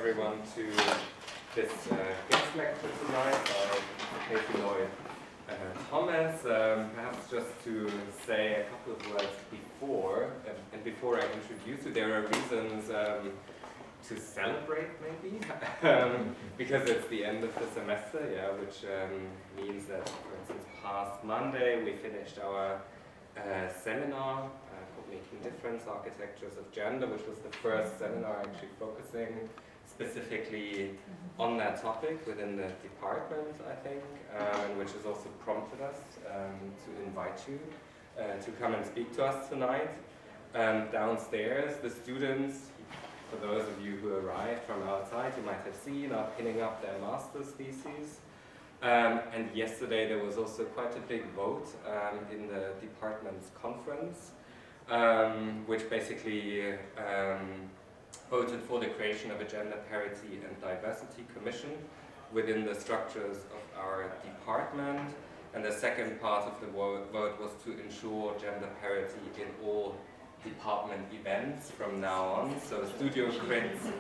everyone to this guest lecture tonight by Lloyd. Thomas, perhaps just to say a couple of words before, and before I introduce you, there are reasons to celebrate maybe, because it's the end of the semester, which means that, for instance, past Monday we finished our seminar called Making Difference, Architectures of Gender, which was the first seminar actually focusing specifically on that topic within the department, I think, and which has also prompted us to invite you to come and speak to us tonight. Downstairs, the students, for those of you who arrived from outside, you might have seen, are pinning up their master's theses. And yesterday there was also quite a big vote in the department's conference, which basically voted for the creation of a gender parity and diversity commission within the structures of our department. And the second part of the vote was to ensure gender parity in all department events from now on. So studio crits,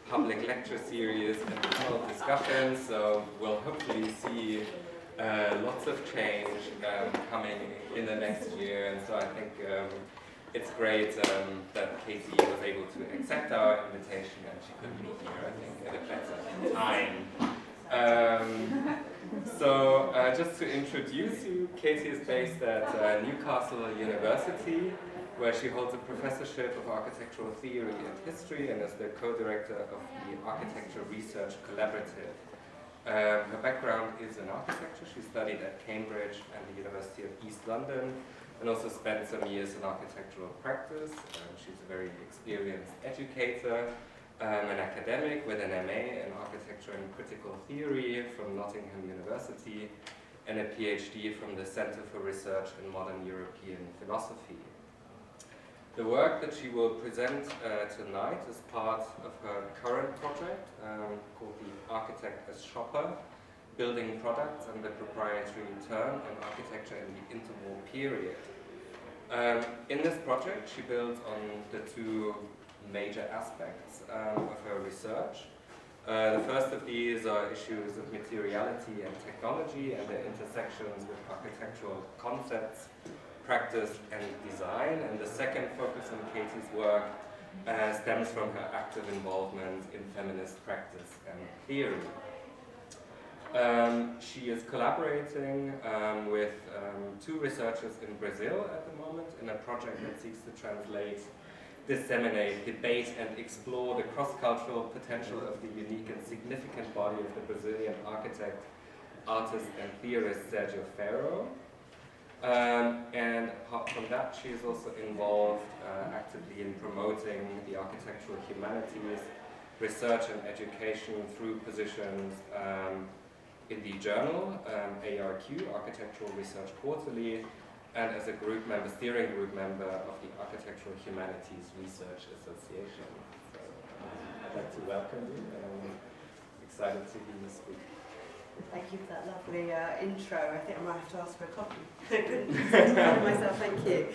public lecture series, and panel discussions. So we'll hopefully see lots of change coming in the next year. And so I think it's great that Katie was able to accept our invitation and she could be here, I think, at a better time. So just to introduce you, Katie is based at Newcastle University, where she holds a professorship of architectural theory and history and is the co-director of the Architecture Research Collaborative. Her background is in architecture. She studied at Cambridge and the University of East London and also spent some years in architectural practice. She's a very experienced educator, an academic with an MA in architecture and critical theory from Nottingham University and a PhD from the Center for Research in Modern European Philosophy. The work that she will present tonight is part of her current project called The Architect as Shopper, Building Products and the Proprietary Turn in Architecture in the Interwar Period. In this project, she builds on the two major aspects of her research. The first of these are issues of materiality and technology and their intersections with architectural concepts, practice and design, and the second focus on Katie's work stems from her active involvement in feminist practice and theory. She is collaborating with two researchers in Brazil at the moment in a project that seeks to translate, disseminate, debate and explore the cross-cultural potential of the unique and significant body of the Brazilian architect, artist and theorist Sergio Ferro. And apart from that, she is also involved actively in promoting the architectural humanities, research and education through positions in the journal, ARQ, Architectural Research Quarterly, and as a group member, steering group member of the Architectural Humanities Research Association. So I'd like to welcome you, and I'm excited to hear you speak. Thank you for that lovely intro. I think I might have to ask for a copy. I couldn't say it myself, thank you.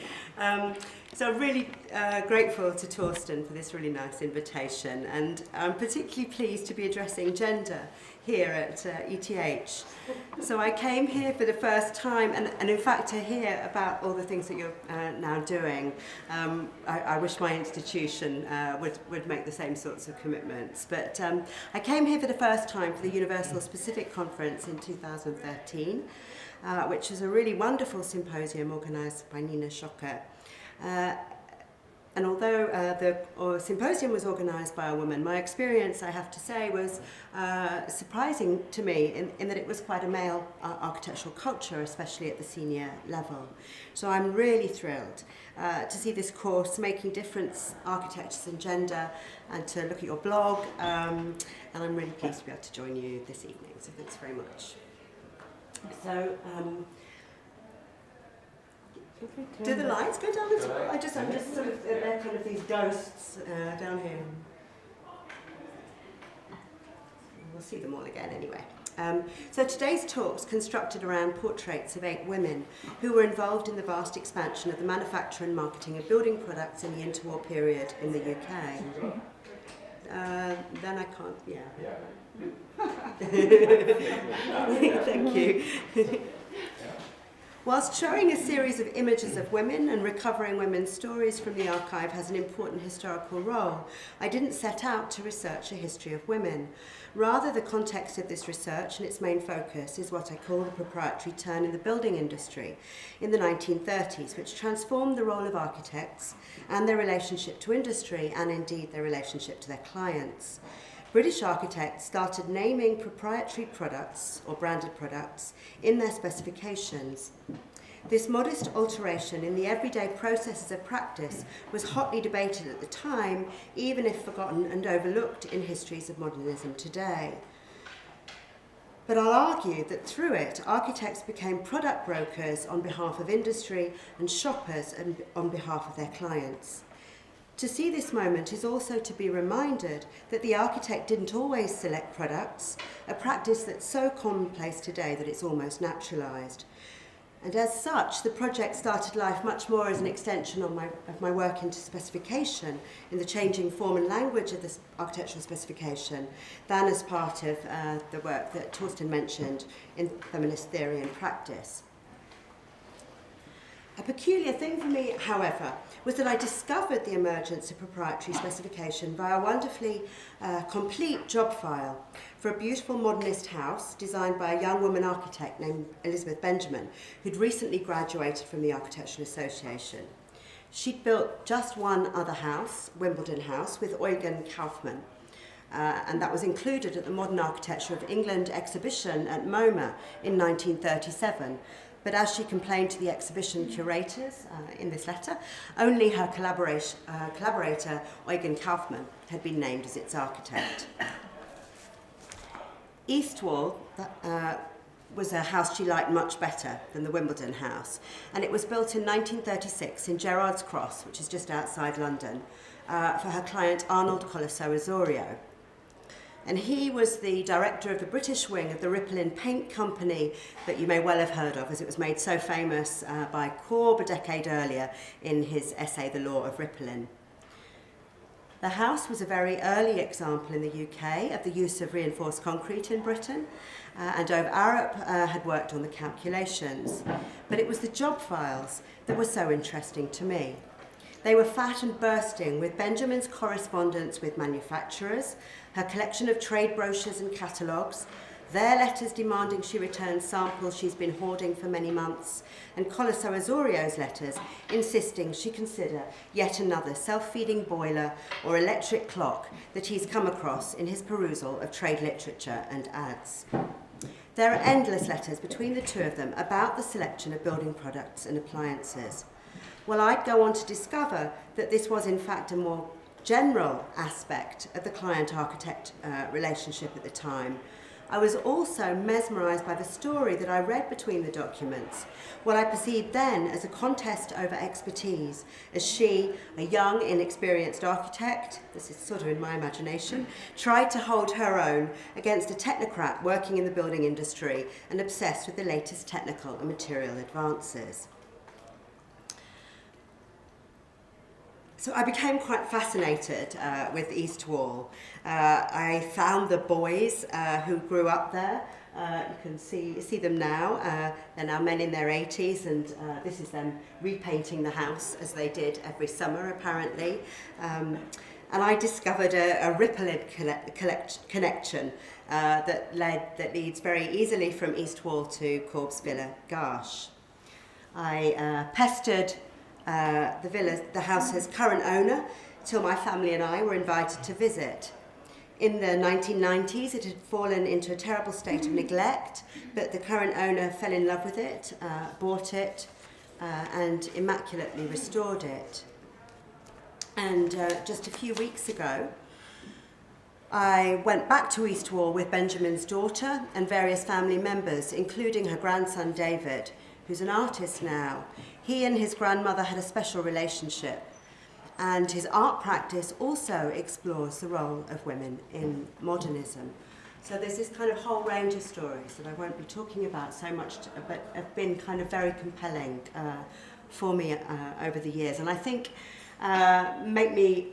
So I'm really grateful to Torsten for this really nice invitation, and I'm particularly pleased to be addressing gender here at ETH. So I came here for the first time, and in fact to hear about all the things that you're now doing. I wish my institution would make the same sorts of commitments. But I came here for the first time for the Universal Specific Conference in 2013, which was a really wonderful symposium organised by Nina Schocker. And although the symposium was organised by a woman, my experience, I have to say, was surprising to me in that it was quite a male architectural culture, especially at the senior level. So I'm really thrilled to see this course, Making Difference, Architectures and Gender, and to look at your blog. And I'm really pleased to be able to join you this evening, so thanks very much. So, do the lights go down as well? I'm just sort of, they're kind of these ghosts down here. We'll see them all again anyway. So today's talk's constructed around portraits of 8 women who were involved in the vast expansion of the manufacture and marketing of building products in the interwar period in the UK. then I can't, yeah. Yeah. Thank you. Whilst showing a series of images of women and recovering women's stories from the archive has an important historical role, I didn't set out to research a history of women. Rather, the context of this research and its main focus is what I call the proprietary turn in the building industry in the 1930s, which transformed the role of architects and their relationship to industry and indeed their relationship to their clients. British architects started naming proprietary products or branded products in their specifications. This modest alteration in the everyday processes of practice was hotly debated at the time, even if forgotten and overlooked in histories of modernism today. But I'll argue that through it, architects became product brokers on behalf of industry and shoppers on behalf of their clients. To see this moment is also to be reminded that the architect didn't always select products, a practice that's so commonplace today that it's almost naturalised. And as such, the project started life much more as an extension of my work into specification, in the changing form and language of this architectural specification, than as part of the work that Torsten mentioned in feminist theory and practice. A peculiar thing for me, however, was that I discovered the emergence of proprietary specification via a wonderfully complete job file for a beautiful modernist house designed by a young woman architect named Elizabeth Benjamin, who'd recently graduated from the Architectural Association. She'd built just one other house, Wimbledon House, with Eugen Kaufmann, and that was included at the Modern Architecture of England exhibition at MoMA in 1937. But as she complained to the exhibition curators in this letter, only her collaborator, Eugen Kaufmann, had been named as its architect. East Wall was a house she liked much better than the Wimbledon house, and it was built in 1936 in Gerrard's Cross, which is just outside London, for her client Arnold Colosso Osorio. And he was the director of the British wing of the Rippelin Paint Company that you may well have heard of, as it was made so famous by Korb a decade earlier in his essay, The Law of Rippelin. The house was a very early example in the UK of the use of reinforced concrete in Britain, and Ove Arup had worked on the calculations. But it was the job files that were so interesting to me. They were fat and bursting with Benjamin's correspondence with manufacturers, her collection of trade brochures and catalogues, their letters demanding she return samples she's been hoarding for many months, and Colosso Osorio's letters insisting she consider yet another self-feeding boiler or electric clock that he's come across in his perusal of trade literature and ads. There are endless letters between the two of them about the selection of building products and appliances. Well, I'd go on to discover that this was in fact a more general aspect of the client-architect relationship at the time. I was also mesmerised by the story that I read between the documents, what I perceived then as a contest over expertise, as she, a young, inexperienced architect, this is sort of in my imagination, tried to hold her own against a technocrat working in the building industry and obsessed with the latest technical and material advances. So I became quite fascinated with East Wall. I found the boys who grew up there. You can see them now. They're now men in their 80s, and this is them repainting the house as they did every summer, apparently. And I discovered a Rippelin connection that leads very easily from East Wall to Corb's Villa, Garsh. I pestered the house's current owner till my family and I were invited to visit. In the 1990s, it had fallen into a terrible state of neglect, but the current owner fell in love with it, bought it, and immaculately restored it. And just a few weeks ago, I went back to East Wall with Benjamin's daughter and various family members, including her grandson David, who's an artist now. He and his grandmother had a special relationship, and his art practice also explores the role of women in modernism. So there's this kind of whole range of stories that I won't be talking about so much, but have been kind of very compelling for me over the years, and I think make me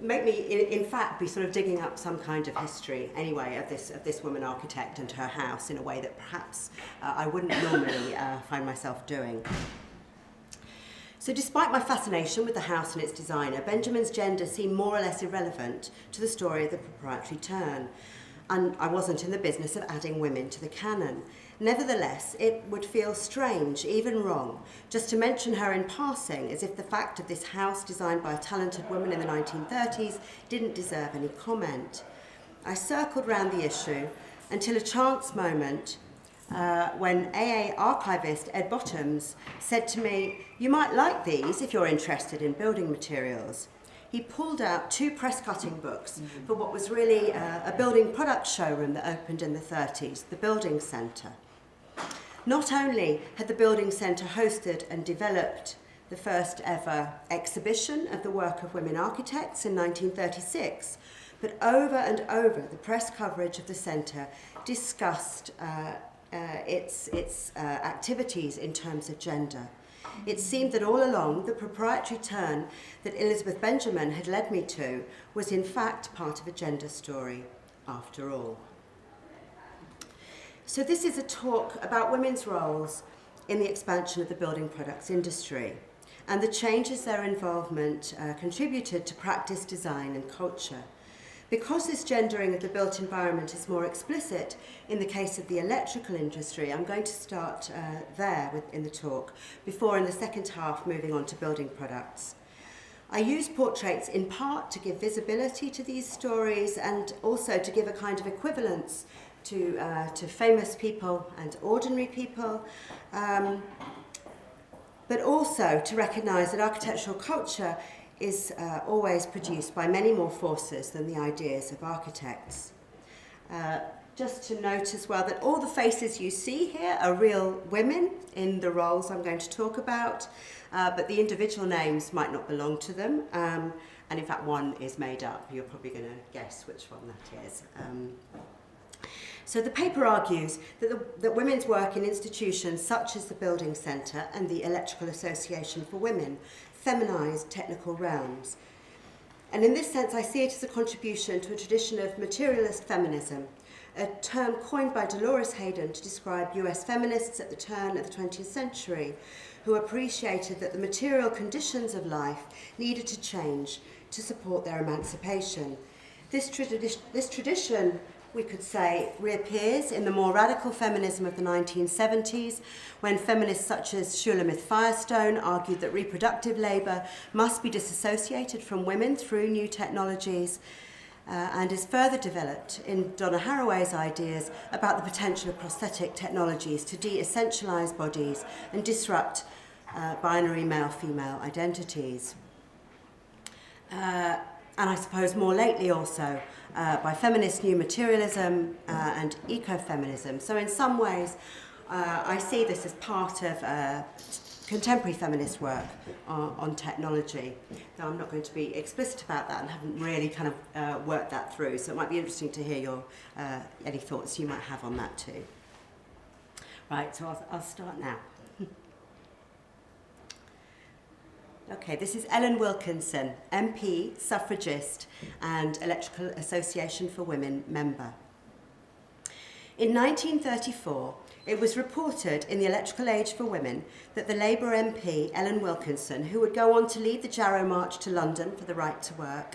make me, in fact, be sort of digging up some kind of history, anyway, of this woman architect and her house in a way that perhaps I wouldn't normally find myself doing. So despite my fascination with the house and its designer, Benjamin's gender seemed more or less irrelevant to the story of the proprietary turn. And I wasn't in the business of adding women to the canon. Nevertheless, it would feel strange, even wrong, just to mention her in passing, as if the fact of this house designed by a talented woman in the 1930s didn't deserve any comment. I circled round the issue until a chance moment when AA archivist Ed Bottoms said to me, "You might like these if you're interested in building materials." He pulled out 2 press-cutting books for what was really a building product showroom that opened in the 30s, the Building Centre. Not only had the Building Centre hosted and developed the first ever exhibition of the work of women architects in 1936, but over and over the press coverage of the centre discussed its activities in terms of gender. It seemed that all along the proprietary turn that Elizabeth Benjamin had led me to was in fact part of a gender story, after all. So this is a talk about women's roles in the expansion of the building products industry and the changes their involvement contributed to practice, design and culture. Because this gendering of the built environment is more explicit in the case of the electrical industry, I'm going to start in the talk, before in the second half moving on to building products. I use portraits in part to give visibility to these stories and also to give a kind of equivalence to famous people and ordinary people, but also to recognise that architectural culture is always produced by many more forces than the ideas of architects. Just to note as well that all the faces you see here are real women in the roles I'm going to talk about, but the individual names might not belong to them, and in fact one is made up. You're probably going to guess which one that is. So the paper argues that women's work in institutions such as the Building Centre and the Electrical Association for Women feminise technical realms. And in this sense, I see it as a contribution to a tradition of materialist feminism, a term coined by Dolores Hayden to describe US feminists at the turn of the 20th century, who appreciated that the material conditions of life needed to change to support their emancipation. This tradition, we could say, reappears in the more radical feminism of the 1970s, when feminists such as Shulamith Firestone argued that reproductive labour must be disassociated from women through new technologies, and is further developed in Donna Haraway's ideas about the potential of prosthetic technologies to de-essentialise bodies and disrupt binary male-female identities. And I suppose more lately also by feminist new materialism and ecofeminism. So in some ways, I see this as part of contemporary feminist work on technology. Though I'm not going to be explicit about that and haven't really kind of worked that through. So it might be interesting to hear your any thoughts you might have on that too. Right, so I'll start now. Okay, this is Ellen Wilkinson, MP, suffragist, and Electrical Association for Women member. In 1934, it was reported in the Electrical Age for Women that the Labour MP, Ellen Wilkinson, who would go on to lead the Jarrow March to London for the right to work,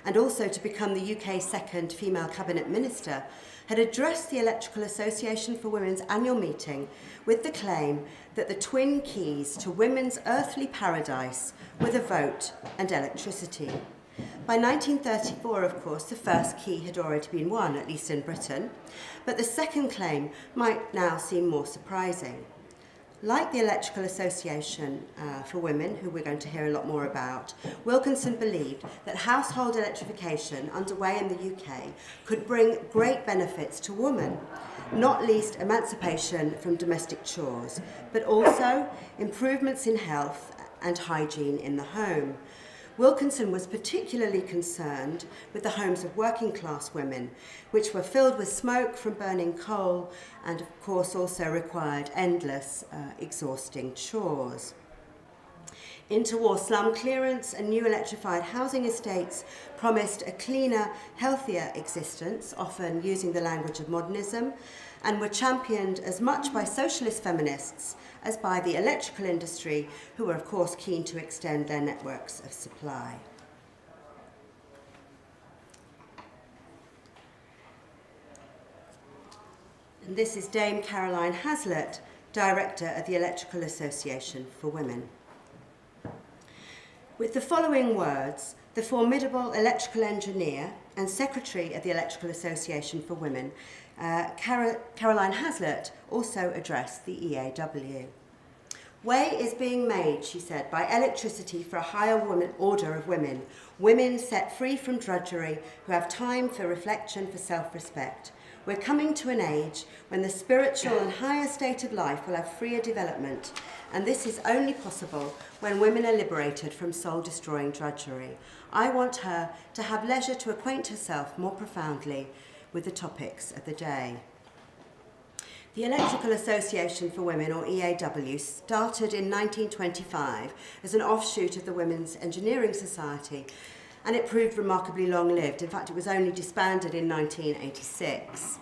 and also to become the UK's second female cabinet minister, had addressed the Electrical Association for Women's annual meeting with the claim that the twin keys to women's earthly paradise were the vote and electricity. By 1934, of course, the first key had already been won, at least in Britain, but the second claim might now seem more surprising. Like the Electrical Association for Women, who we're going to hear a lot more about, Wilkinson believed that household electrification underway in the UK could bring great benefits to women, not least emancipation from domestic chores, but also improvements in health and hygiene in the home. Wilkinson was particularly concerned with the homes of working class women, which were filled with smoke from burning coal and of course also required endless, exhausting chores. Interwar slum clearance and new electrified housing estates promised a cleaner, healthier existence, often using the language of modernism, and were championed as much by socialist feminists as by the electrical industry, who were of course keen to extend their networks of supply. And this is Dame Caroline Hazlitt, Director of the Electrical Association for Women. With the following words, the formidable electrical engineer and secretary of the Electrical Association for Women, Caroline Hazlitt, also addressed the EAW. Way is being made, she said, by electricity for a higher order of women, women set free from drudgery, who have time for reflection, for self-respect. We're coming to an age when the spiritual and higher state of life will have freer development, and this is only possible when women are liberated from soul-destroying drudgery. I want her to have leisure to acquaint herself more profoundly with the topics of the day. The Electrical Association for Women, or EAW, started in 1925 as an offshoot of the Women's Engineering Society, and it proved remarkably long-lived. In fact, it was only disbanded in 1986.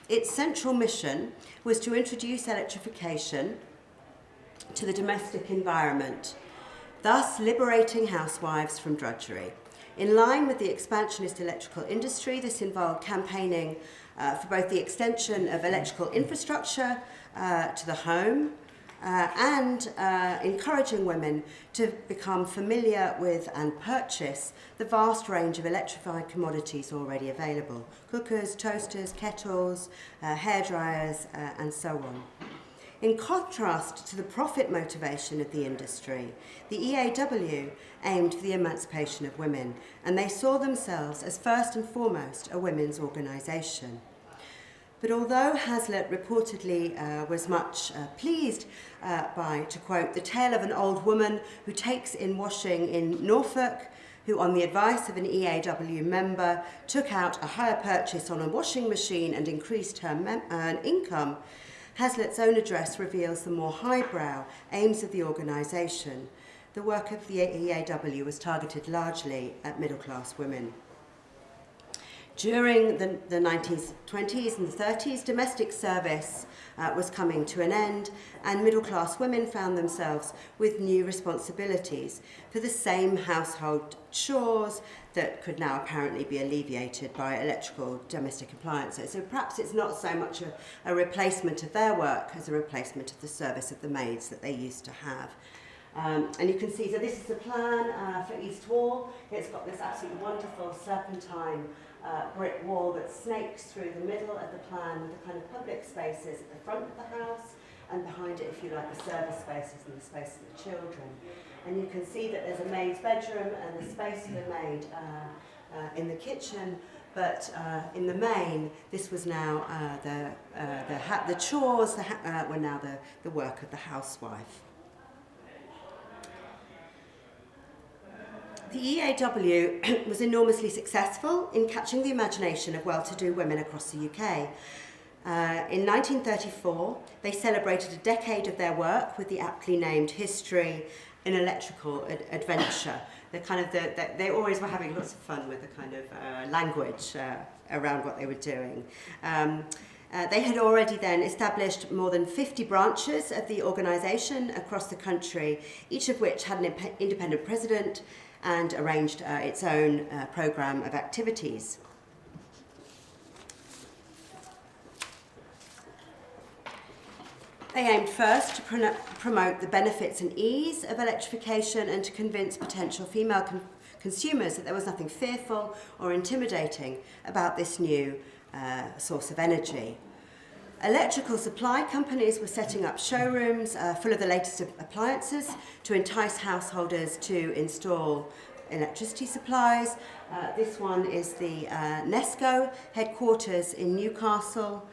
Its central mission was to introduce electrification to the domestic environment, thus liberating housewives from drudgery. In line with the expansionist electrical industry, this involved campaigning for both the extension of electrical infrastructure to the home and encouraging women to become familiar with and purchase the vast range of electrified commodities already available: cookers, toasters, kettles, hairdryers, and so on. In contrast to the profit motivation of the industry, the EAW aimed for the emancipation of women, and they saw themselves as first and foremost a women's organisation. But although Hazlitt reportedly was much pleased by, to quote, the tale of an old woman who takes in washing in Norfolk, who on the advice of an EAW member took out a hire purchase on a washing machine and increased her income, Hazlitt's own address reveals the more highbrow aims of the organisation. The work of the EAW was targeted largely at middle-class women. During the 1920s and 30s, domestic service was coming to an end, and middle-class women found themselves with new responsibilities for the same household chores that could now apparently be alleviated by electrical domestic appliances. So perhaps it's not so much a replacement of their work as a replacement of the service of the maids that they used to have. And you can see, so this is the plan for East Wall. It's got this absolutely wonderful serpentine brick wall that snakes through the middle of the plan with the kind of public spaces at the front of the house, and behind it, if you like, the service spaces and the space of the children. And you can see that there's a maid's bedroom and the space for the maid in the kitchen, but in the main, this was now the chores were now the work of the housewife. The EAW was enormously successful in catching the imagination of well-to-do women across the UK. In 1934, they celebrated a decade of their work with the aptly named History in Electrical Adventure. They always were having lots of fun with the kind of language around what they were doing. They had already then established more than 50 branches of the organisation across the country, each of which had an independent president and arranged its own programme of activities. They aimed first to promote the benefits and ease of electrification and to convince potential female consumers that there was nothing fearful or intimidating about this new source of energy. Electrical supply companies were setting up showrooms full of the latest appliances to entice householders to install electricity supplies. This one is the Nesco headquarters in Newcastle,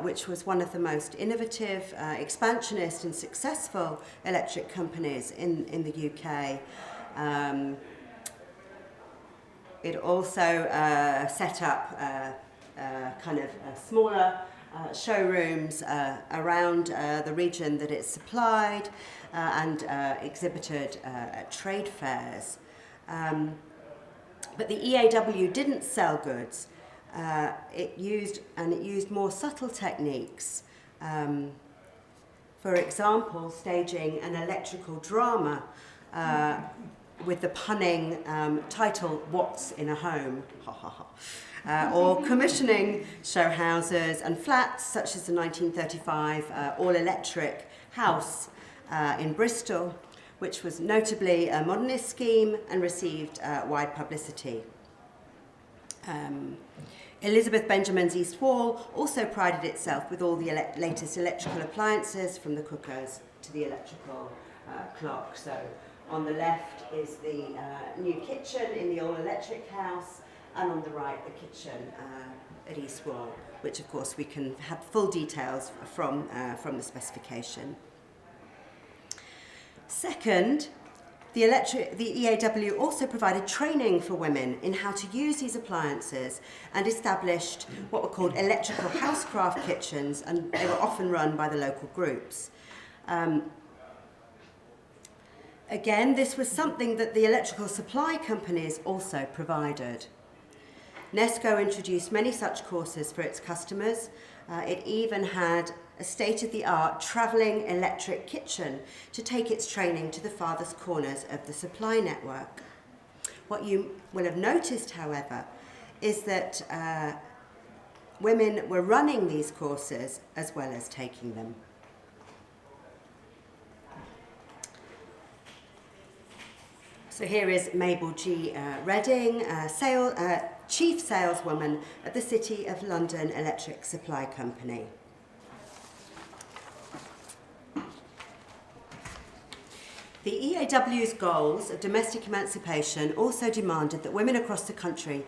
which was one of the most innovative, expansionist and successful electric companies in the UK. It also set up kind of smaller showrooms around the region that it supplied and exhibited at trade fairs. But the EAW didn't sell goods. It used more subtle techniques. For example, staging an electrical drama with the punning title, "What's in a Home?" Or commissioning show houses and flats such as the 1935 all-electric house in Bristol, which was notably a modernist scheme and received wide publicity. Elizabeth Benjamin's East Wall also prided itself with all the latest electrical appliances, from the cookers to the electrical clock. So on the left is the new kitchen in the all-electric house, and on the right the kitchen at East Wall, which of course we can have full details from the specification. Second, the EAW also provided training for women in how to use these appliances and established what were called electrical housecraft kitchens, and they were often run by the local groups. Again, this was something that the electrical supply companies also provided. Nesco introduced many such courses for its customers. It even had a state-of-the-art travelling electric kitchen to take its training to the farthest corners of the supply network. What you will have noticed, however, is that women were running these courses as well as taking them. So here is Mabel G. Redding, Chief Saleswoman at the City of London Electric Supply Company. The EAW's goals of domestic emancipation also demanded that women across the country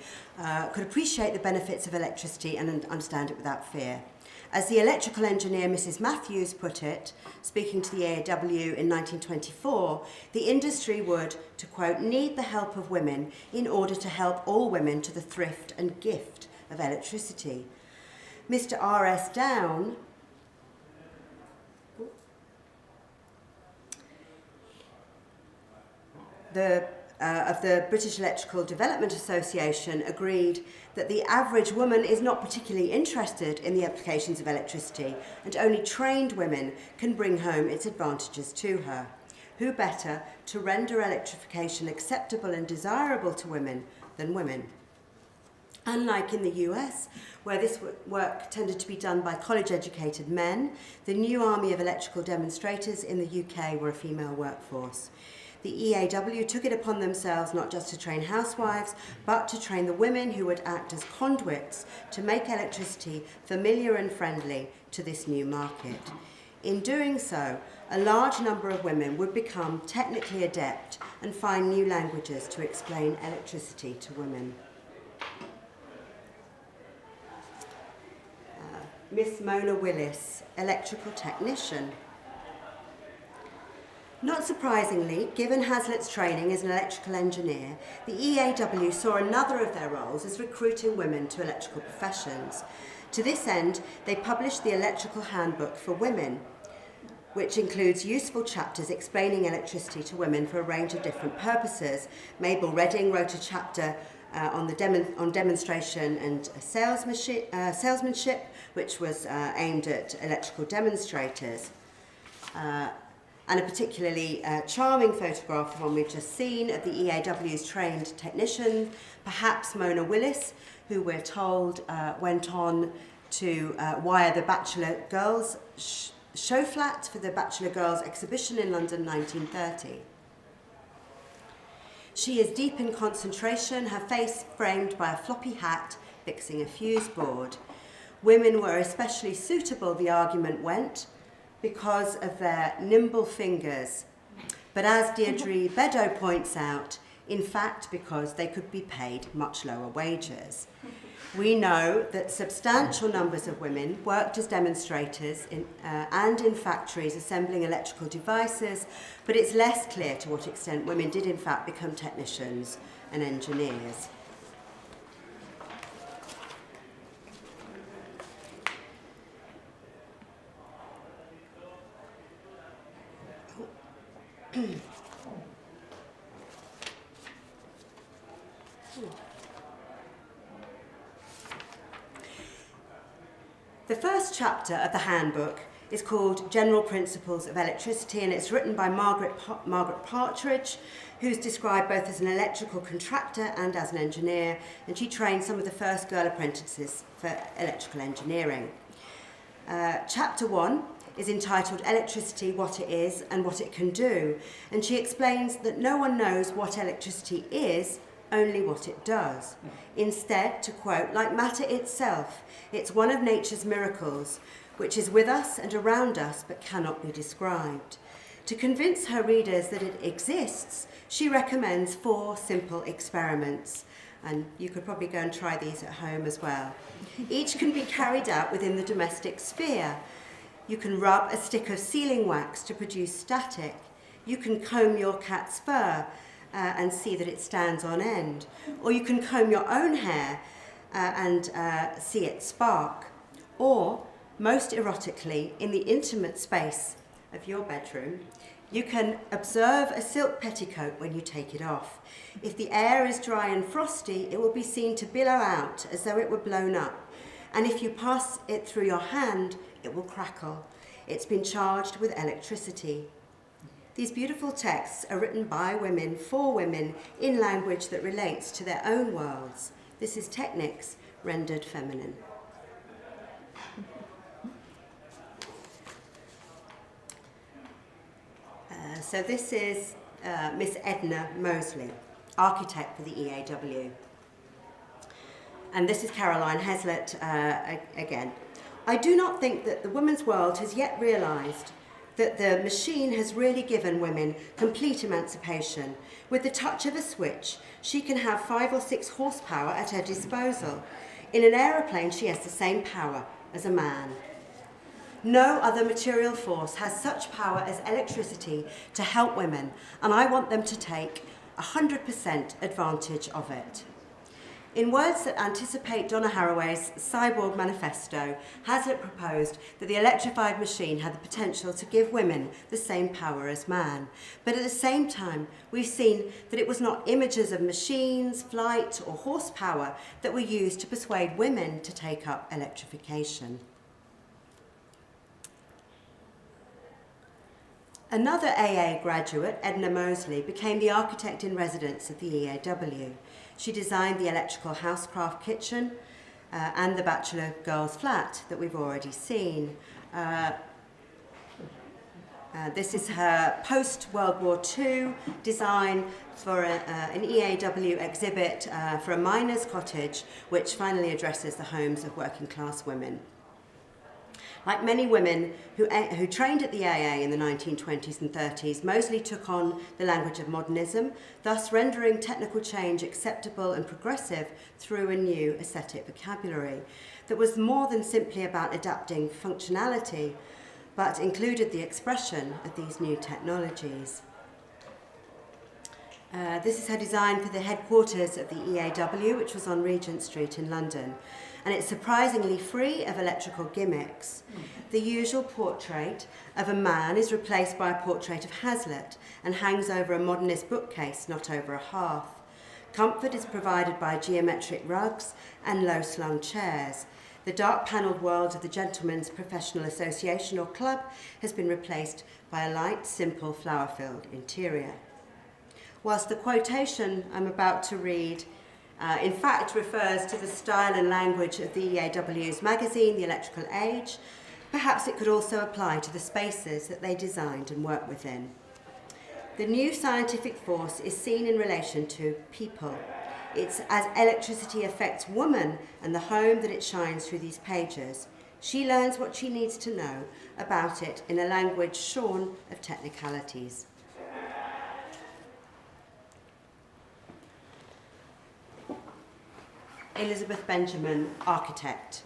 could appreciate the benefits of electricity and understand it without fear. As the electrical engineer Mrs. Matthews put it, speaking to the EAW in 1924, the industry would, to quote, need the help of women in order to help all women to the thrift and gift of electricity. Mr. R.S. Down of the British Electrical Development Association agreed that the average woman is not particularly interested in the applications of electricity, and only trained women can bring home its advantages to her. Who better to render electrification acceptable and desirable to women than women? Unlike in the US, where this work tended to be done by college-educated men, the new army of electrical demonstrators in the UK were a female workforce. The EAW took it upon themselves not just to train housewives, but to train the women who would act as conduits to make electricity familiar and friendly to this new market. In doing so, a large number of women would become technically adept and find new languages to explain electricity to women. Miss Mona Willis, electrical technician. Not surprisingly, given Hazlitt's training as an electrical engineer, the EAW saw another of their roles as recruiting women to electrical professions. To this end, they published the Electrical Handbook for Women, which includes useful chapters explaining electricity to women for a range of different purposes. Mabel Redding wrote a chapter on demonstration and salesmanship, which was aimed at electrical demonstrators. And a particularly charming photograph, the one we've just seen, of the EAW's trained technician, perhaps Mona Willis, who we're told went on to wire the Bachelor Girls show flat for the Bachelor Girls exhibition in London 1930. She is deep in concentration, her face framed by a floppy hat fixing a fuse board. Women were especially suitable, the argument went, because of their nimble fingers. But as Deirdre Beddoe points out, in fact because they could be paid much lower wages. We know that substantial numbers of women worked as demonstrators and in factories assembling electrical devices, but it's less clear to what extent women did in fact become technicians and The first chapter of the handbook is called General Principles of Electricity, and it's written by Margaret Partridge, who's described both as an electrical contractor and as an engineer, and she trained some of the first girl apprentices for electrical engineering. Chapter 1 is entitled Electricity, What It Is and What It Can Do, and she explains that no one knows what electricity is, only what it does. Instead, to quote, like matter itself, it's one of nature's miracles, which is with us and around us but cannot be described. To convince her readers that it exists, she recommends 4 simple experiments, and you could probably go and try these at home as well. Each can be carried out within the domestic sphere. You can rub a stick of sealing wax to produce static. You can comb your cat's fur and see that it stands on end. Or you can comb your own hair and see it spark. Or, most erotically, in the intimate space of your bedroom, you can observe a silk petticoat when you take it off. If the air is dry and frosty, it will be seen to billow out as though it were blown up. And if you pass it through your hand, it will crackle. It's been charged with electricity. These beautiful texts are written by women, for women, in language that relates to their own worlds. This is Technics rendered feminine. So this is Miss Edna Mosley, architect for the EAW. And this is Caroline Heslett again. I do not think that the woman's world has yet realised that the machine has really given women complete emancipation. With the touch of a switch, she can have 5 or 6 horsepower at her disposal. In an aeroplane, she has the same power as a man. No other material force has such power as electricity to help women, and I want them to take 100% advantage of it. In words that anticipate Donna Haraway's Cyborg Manifesto, Hazlitt proposed that the electrified machine had the potential to give women the same power as man. But at the same time, we've seen that it was not images of machines, flight, or horsepower that were used to persuade women to take up electrification. Another AA graduate, Edna Mosley, became the architect in residence of the EAW. She designed the electrical housecraft kitchen and the bachelor girls' flat that we've already seen. This is her post-World War II design for an EAW exhibit for a miner's cottage, which finally addresses the homes of working class women. Like many women who trained at the AA in the 1920s and 30s, Mosley took on the language of modernism, thus rendering technical change acceptable and progressive through a new aesthetic vocabulary that was more than simply about adapting functionality, but included the expression of these new technologies. This is her design for the headquarters of the EAW, which was on Regent Street in London. And it's surprisingly free of electrical gimmicks. The usual portrait of a man is replaced by a portrait of Hazlitt and hangs over a modernist bookcase, not over a hearth. Comfort is provided by geometric rugs and low-slung chairs. The dark-panelled world of the Gentlemen's Professional Association or Club has been replaced by a light, simple, flower-filled interior. Whilst the quotation I'm about to read in fact refers to the style and language of the EAW's magazine, The Electrical Age, perhaps it could also apply to the spaces that they designed and worked within. The new scientific force is seen in relation to people. It's as electricity affects woman and the home that it shines through these pages. She learns what she needs to know about it in a language shorn of technicalities. Elizabeth Benjamin, architect.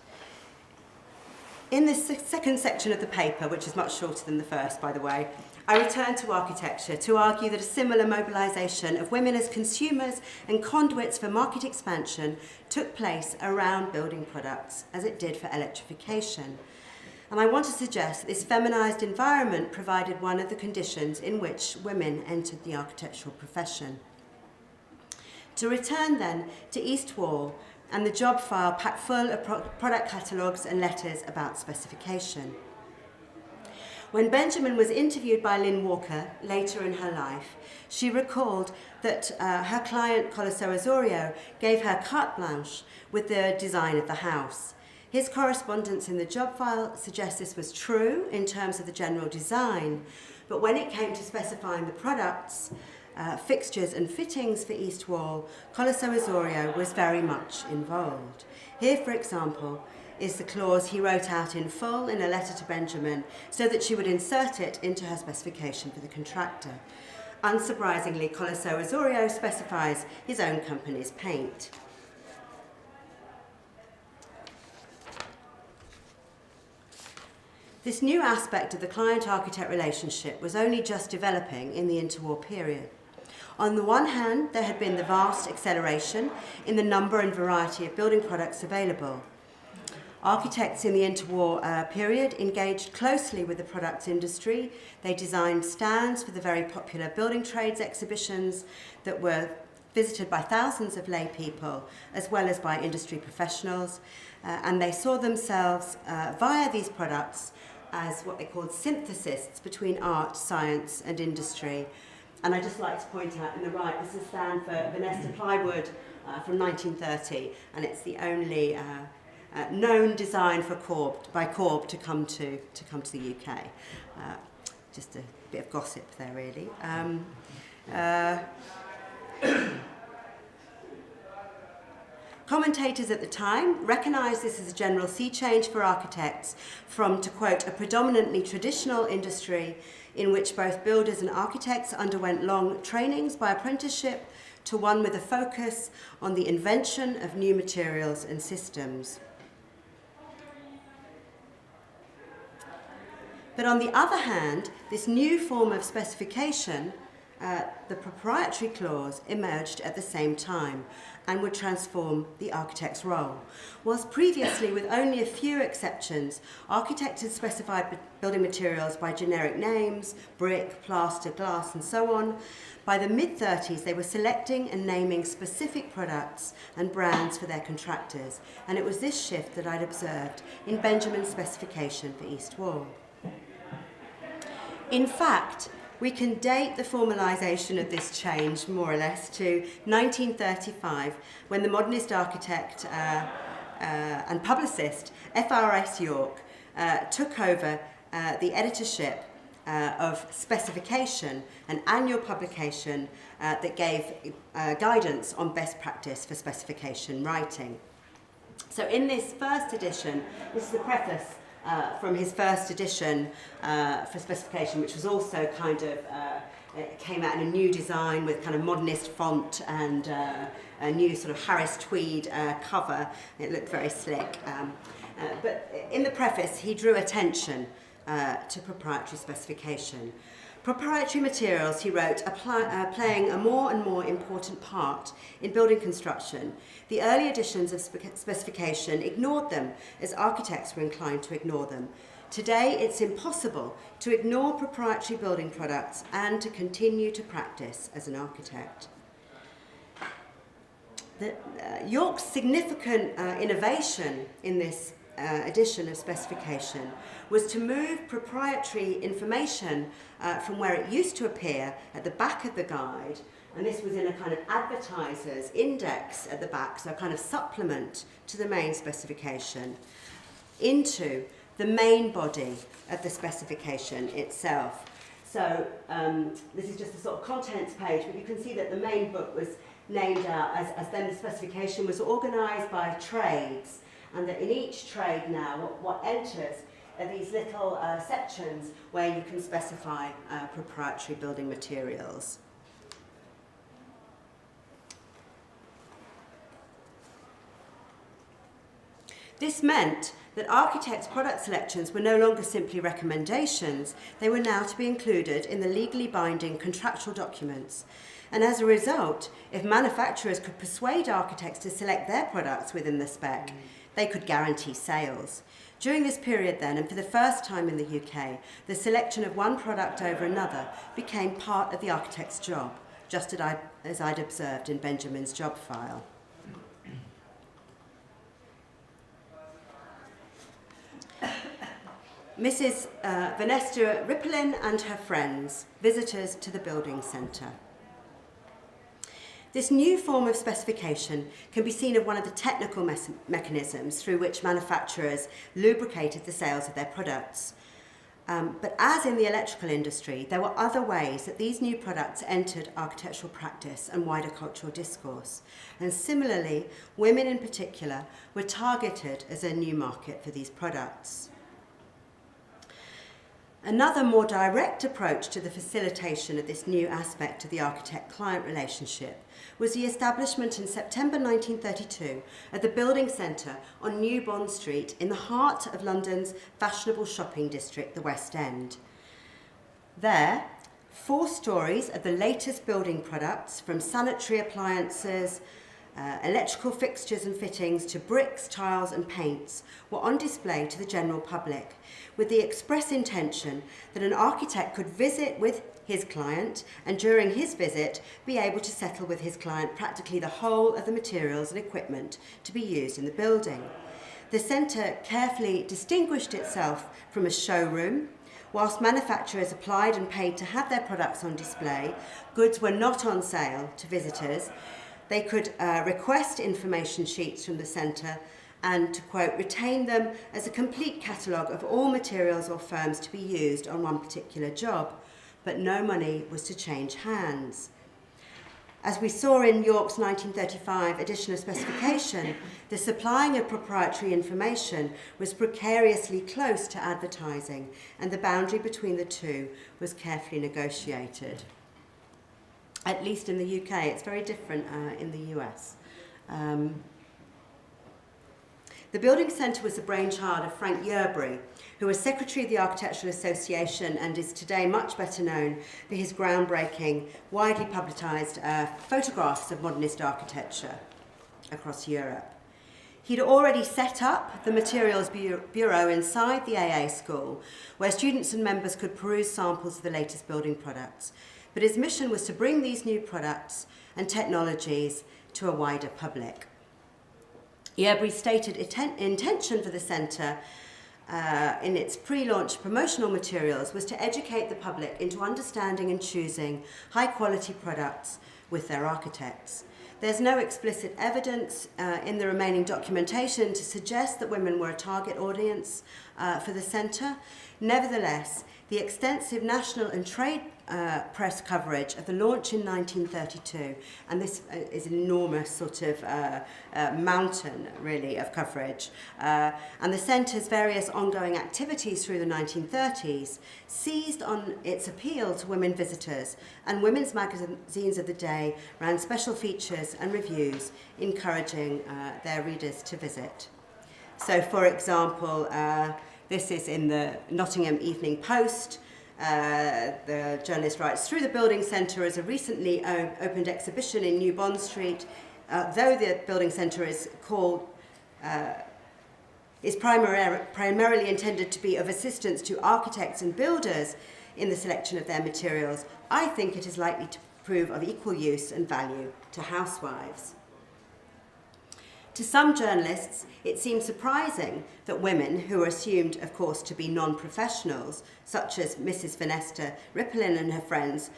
In this second section of the paper, which is much shorter than the first, by the way, I return to architecture to argue that a similar mobilisation of women as consumers and conduits for market expansion took place around building products, as it did for electrification. And I want to suggest that this feminised environment provided one of the conditions in which women entered the architectural profession. To return then to East Wall and the job file packed full of product catalogues and letters about specification. When Benjamin was interviewed by Lynn Walker later in her life, she recalled that her client, Colosso Osorio, gave her carte blanche with the design of the house. His correspondence in the job file suggests this was true in terms of the general design, but when it came to specifying the products, fixtures and fittings for East Wall, Colosso Osorio was very much involved. Here, for example, is the clause he wrote out in full in a letter to Benjamin so that she would insert it into her specification for the contractor. Unsurprisingly, Colosso Osorio specifies his own company's paint. This new aspect of the client-architect relationship was only just developing in the interwar period. On the one hand, there had been the vast acceleration in the number and variety of building products available. Architects in the interwar period engaged closely with the products industry. They designed stands for the very popular building trades exhibitions that were visited by thousands of lay people, as well as by industry professionals, and they saw themselves via these products as what they called synthesists between art, science and industry. And I'd just like to point out on the right, this is a stand for Vanessa plywood from 1930, and it's the only known design by Corb to come to the UK. Just a bit of gossip there, really. Commentators at the time recognised this as a general sea change for architects from, to quote, a predominantly traditional industry in which both builders and architects underwent long trainings by apprenticeship to one with a focus on the invention of new materials and systems. But on the other hand, this new form of specification, the proprietary clause, emerged at the same time and would transform the architect's role. Whilst previously, with only a few exceptions, architects had specified building materials by generic names, brick, plaster, glass, and so on, by the mid-30s they were selecting and naming specific products and brands for their contractors, and it was this shift that I'd observed in Benjamin's specification for East Wall. In fact, we can date the formalisation of this change more or less to 1935, when the modernist architect and publicist F.R.S. York took over the editorship of Specification, an annual publication that gave guidance on best practice for specification writing. So in this first edition, this is the preface from his first edition for Specification, which was also kind of, it came out in a new design with kind of modernist font and a new sort of Harris tweed cover. It looked very slick. But in the preface, he drew attention to proprietary specification. Proprietary materials, he wrote, are playing a more and more important part in building construction. The early editions of specification ignored them, as architects were inclined to ignore them. Today, it's impossible to ignore proprietary building products and to continue to practice as an architect. York's significant innovation in this edition of specification was to move proprietary information from where it used to appear at the back of the guide, and this was in a kind of advertiser's index at the back, so a kind of supplement to the main specification, into the main body of the specification itself. So this is just a sort of contents page, but you can see that the main book was named out as then the specification was organised by trades, and that in each trade now what enters are these little sections where you can specify proprietary building materials. This meant that architects' product selections were no longer simply recommendations, they were now to be included in the legally binding contractual documents. And as a result, if manufacturers could persuade architects to select their products within the spec, they could guarantee sales. During this period then, and for the first time in the UK, the selection of one product over another became part of the architect's job, just as I'd observed in Benjamin's job file. Mrs. Vanessa Rippelin and her friends, visitors to the building centre. This new form of specification can be seen as one of the technical mechanisms through which manufacturers lubricated the sales of their products. But as in the electrical industry, there were other ways that these new products entered architectural practice and wider cultural discourse. And similarly, women in particular were targeted as a new market for these products. Another more direct approach to the facilitation of this new aspect of the architect-client relationship was the establishment in September 1932 of the Building Centre on New Bond Street in the heart of London's fashionable shopping district, the West End. There, 4 stories of the latest building products, from sanitary appliances, electrical fixtures and fittings to bricks, tiles and paints, were on display to the general public, with the express intention that an architect could visit with his client and during his visit be able to settle with his client practically the whole of the materials and equipment to be used in the building. The centre carefully distinguished itself from a showroom. Whilst manufacturers applied and paid to have their products on display, goods were not on sale to visitors. They could request information sheets from the centre and, to quote, retain them as a complete catalogue of all materials or firms to be used on one particular job, but no money was to change hands. As we saw in York's 1935 edition of specification, the supplying of proprietary information was precariously close to advertising, and the boundary between the two was carefully negotiated. At least in the UK, it's very different in the US. The Building Centre was the brainchild of Frank Yerbury, who was Secretary of the Architectural Association and is today much better known for his groundbreaking, widely publicised photographs of modernist architecture across Europe. He'd already set up the Materials Bureau inside the AA school, where students and members could peruse samples of the latest building products. But his mission was to bring these new products and technologies to a wider public. Yerbury's stated intention for the centre in its pre-launch promotional materials was to educate the public into understanding and choosing high-quality products with their architects. There's no explicit evidence in the remaining documentation to suggest that women were a target audience for the centre. Nevertheless, the extensive national and trade press coverage of the launch in 1932, and this is an enormous sort of mountain, really, of coverage, and the centre's various ongoing activities through the 1930s seized on its appeal to women visitors, and women's magazines of the day ran special features and reviews encouraging their readers to visit. So, for example, this is in the Nottingham Evening Post. The journalist writes, through the Building Centre is a recently opened exhibition in New Bond Street. Though the Building Centre is primarily intended to be of assistance to architects and builders in the selection of their materials, I think it is likely to prove of equal use and value to housewives. To some journalists, it seems surprising that women, who are assumed, of course, to be non-professionals, such as Mrs. Vanessa Rippelin and her friends,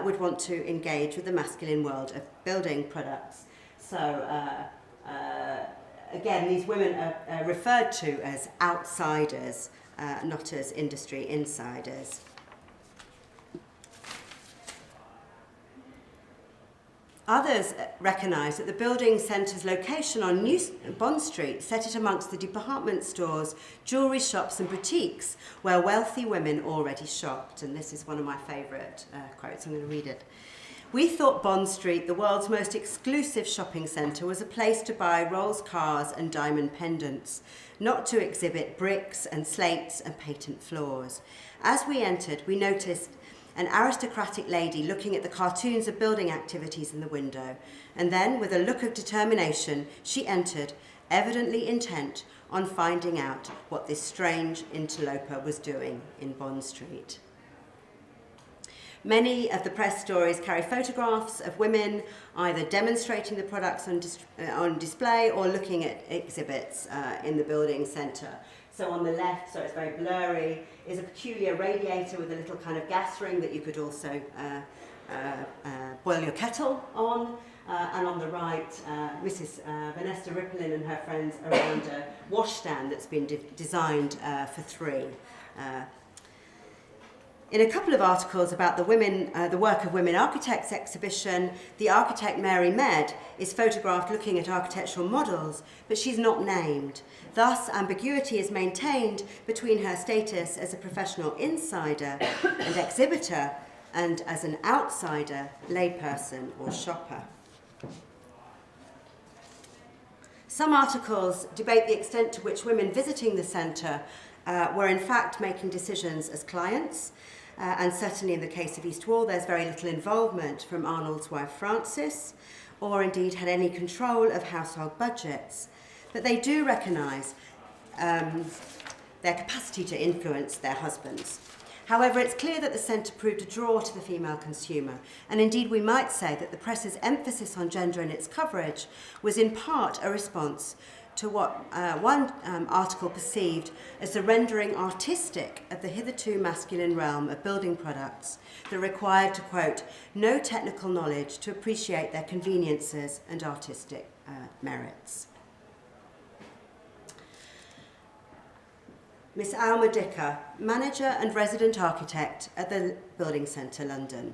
would want to engage with the masculine world of building products. So, again, these women are referred to as outsiders, not as industry insiders. Others recognise that the Building Centre's location on New Bond Street set it amongst the department stores, jewellery shops and boutiques where wealthy women already shopped. And this is one of my favourite quotes. I'm going to read it. We thought Bond Street, the world's most exclusive shopping centre, was a place to buy Rolls cars and diamond pendants, not to exhibit bricks and slates and patent floors. As we entered, we noticed an aristocratic lady looking at the cartoons of building activities in the window, and then, with a look of determination, she entered evidently intent on finding out what this strange interloper was doing in Bond Street. Many of the press stories carry photographs of women either demonstrating the products on display or looking at exhibits in the building centre. So on the left, so it's very blurry, is a peculiar radiator with a little kind of gas ring that you could also boil your kettle on. And on the right, Mrs. Vanessa Rippelin and her friends around a washstand that's been designed for three. In a couple of articles about the work of women architects exhibition, the architect Mary Mead is photographed looking at architectural models, but she's not named. Thus, ambiguity is maintained between her status as a professional insider and exhibitor and as an outsider, layperson or shopper. Some articles debate the extent to which women visiting the centre were in fact making decisions as clients, and certainly in the case of East Wall there's very little involvement from Arnold's wife Frances, or indeed had any control of household budgets. But they do recognise their capacity to influence their husbands. However, it's clear that the centre proved a draw to the female consumer, and indeed we might say that the press's emphasis on gender in its coverage was in part a response to what one article perceived as the rendering artistic of the hitherto masculine realm of building products that required, to quote, no technical knowledge to appreciate their conveniences and artistic merits. Miss Alma Dicker, manager and resident architect at the Building Centre, London.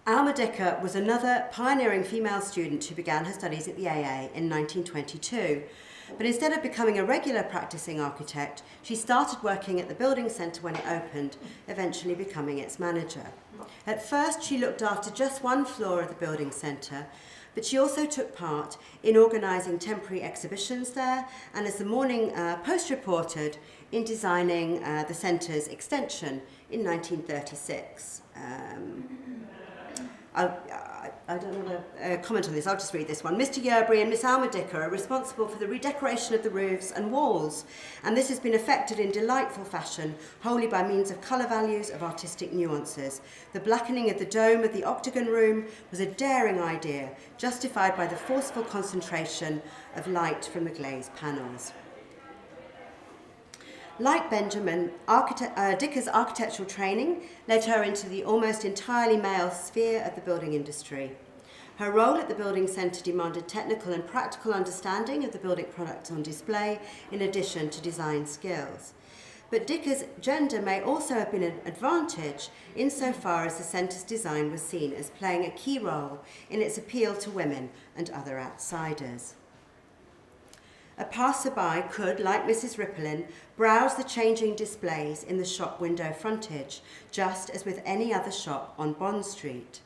Alma Dicker was another pioneering female student who began her studies at the AA in 1922. But instead of becoming a regular practicing architect, she started working at the Building Centre when it opened, eventually becoming its manager. At first, she looked after just one floor of the Building Centre, but she also took part in organising temporary exhibitions there, and as the Morning Post reported, in designing the centre's extension in 1936. I don't want to comment on this, I'll just read this one. Mr. Yerbury and Miss Alma Dicker are responsible for the redecoration of the roofs and walls, and this has been effected in delightful fashion, wholly by means of colour values of artistic nuances. The blackening of the dome of the octagon room was a daring idea, justified by the forceful concentration of light from the glazed panels. Like Benjamin, Dicker's architectural training led her into the almost entirely male sphere of the building industry. Her role at the Building Centre demanded technical and practical understanding of the building products on display, in addition to design skills. But Dicker's gender may also have been an advantage insofar as the centre's design was seen as playing a key role in its appeal to women and other outsiders. A passerby could, like Mrs. Rippelin, browse the changing displays in the shop window frontage, just as with any other shop on Bond Street.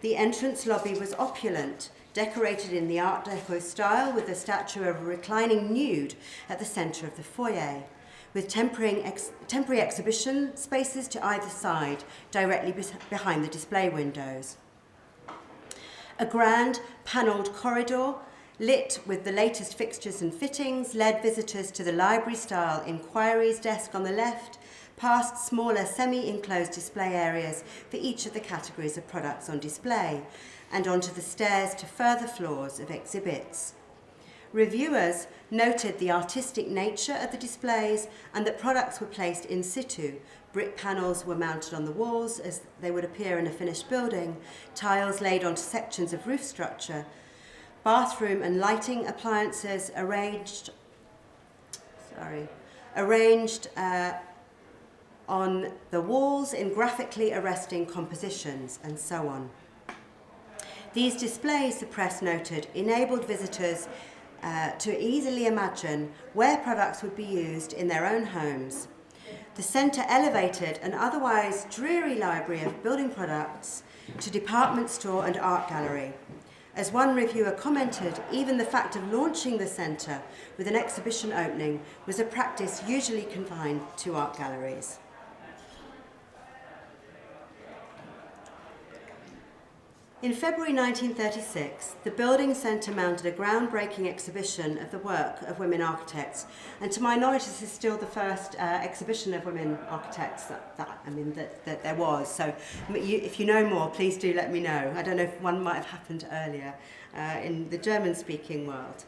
The entrance lobby was opulent, decorated in the Art Deco style with a statue of a reclining nude at the centre of the foyer, with temporary exhibition spaces to either side, directly behind the display windows. A grand panelled corridor lit with the latest fixtures and fittings, led visitors to the library-style inquiries desk on the left, past smaller semi-enclosed display areas for each of the categories of products on display, and onto the stairs to further floors of exhibits. Reviewers noted the artistic nature of the displays and that products were placed in situ. Brick panels were mounted on the walls as they would appear in a finished building, tiles laid onto sections of roof structure, bathroom and lighting appliances arranged on the walls in graphically arresting compositions, and so on. These displays, the press noted, enabled visitors to easily imagine where products would be used in their own homes. The centre elevated an otherwise dreary library of building products to department store and art gallery. As one reviewer commented, even the fact of launching the centre with an exhibition opening was a practice usually confined to art galleries. In February 1936, the Building Centre mounted a groundbreaking exhibition of the work of women architects, and to my knowledge this is still the first exhibition of women architects that there was. So if you know more, please do let me know. I don't know if one might have happened earlier in the German-speaking world.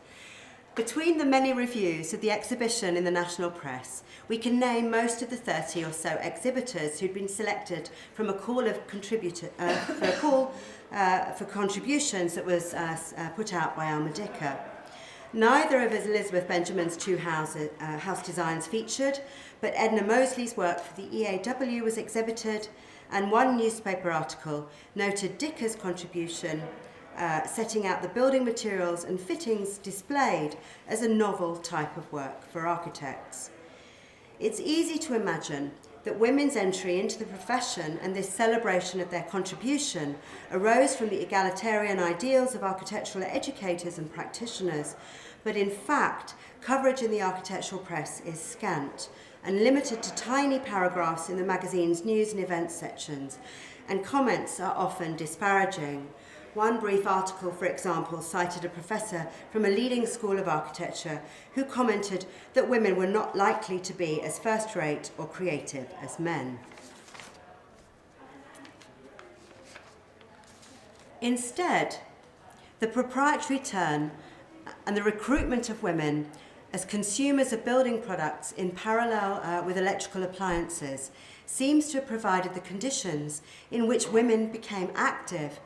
Between the many reviews of the exhibition in the national press, we can name most of the 30 or so exhibitors who'd been selected from a call of for contributions that was put out by Alma Dicker. Neither of Elizabeth Benjamin's two house designs featured, but Edna Mosley's work for the EAW was exhibited, and one newspaper article noted Dicker's contribution, setting out the building materials and fittings displayed as a novel type of work for architects. It's easy to imagine that women's entry into the profession and this celebration of their contribution arose from the egalitarian ideals of architectural educators and practitioners, but in fact, coverage in the architectural press is scant and limited to tiny paragraphs in the magazine's news and events sections, and comments are often disparaging. One brief article, for example, cited a professor from a leading school of architecture who commented that women were not likely to be as first-rate or creative as men. Instead, the proprietary turn and the recruitment of women as consumers of building products in parallel with electrical appliances seems to have provided the conditions in which women became active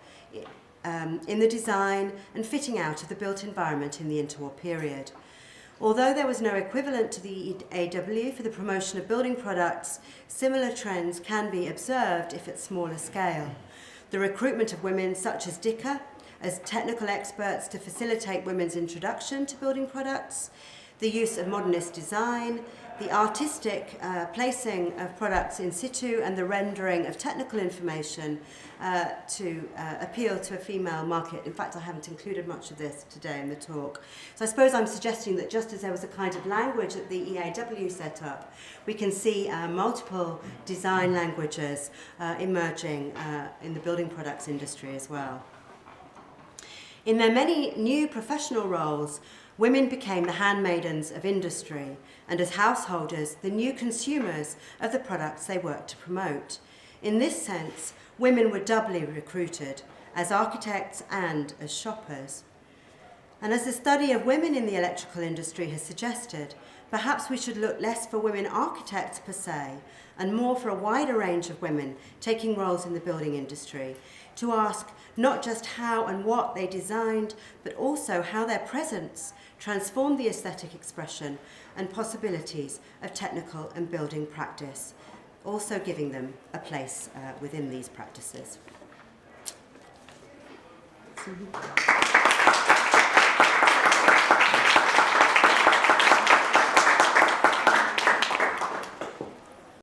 in the design and fitting out of the built environment in the interwar period. Although there was no equivalent to the EAW for the promotion of building products, similar trends can be observed if at smaller scale. The recruitment of women such as Dicker as technical experts to facilitate women's introduction to building products, the use of modernist design, the artistic placing of products in situ and the rendering of technical information to appeal to a female market. In fact, I haven't included much of this today in the talk. So I suppose I'm suggesting that just as there was a kind of language that the EAW set up, we can see multiple design languages emerging in the building products industry as well. In their many new professional roles, women became the handmaidens of industry, and as householders, the new consumers of the products they worked to promote. In this sense, women were doubly recruited, as architects and as shoppers. And as the study of women in the electrical industry has suggested, perhaps we should look less for women architects per se, and more for a wider range of women taking roles in the building industry, to ask not just how and what they designed, but also how their presence transformed the aesthetic expression and possibilities of technical and building practice, also giving them a place within these practices.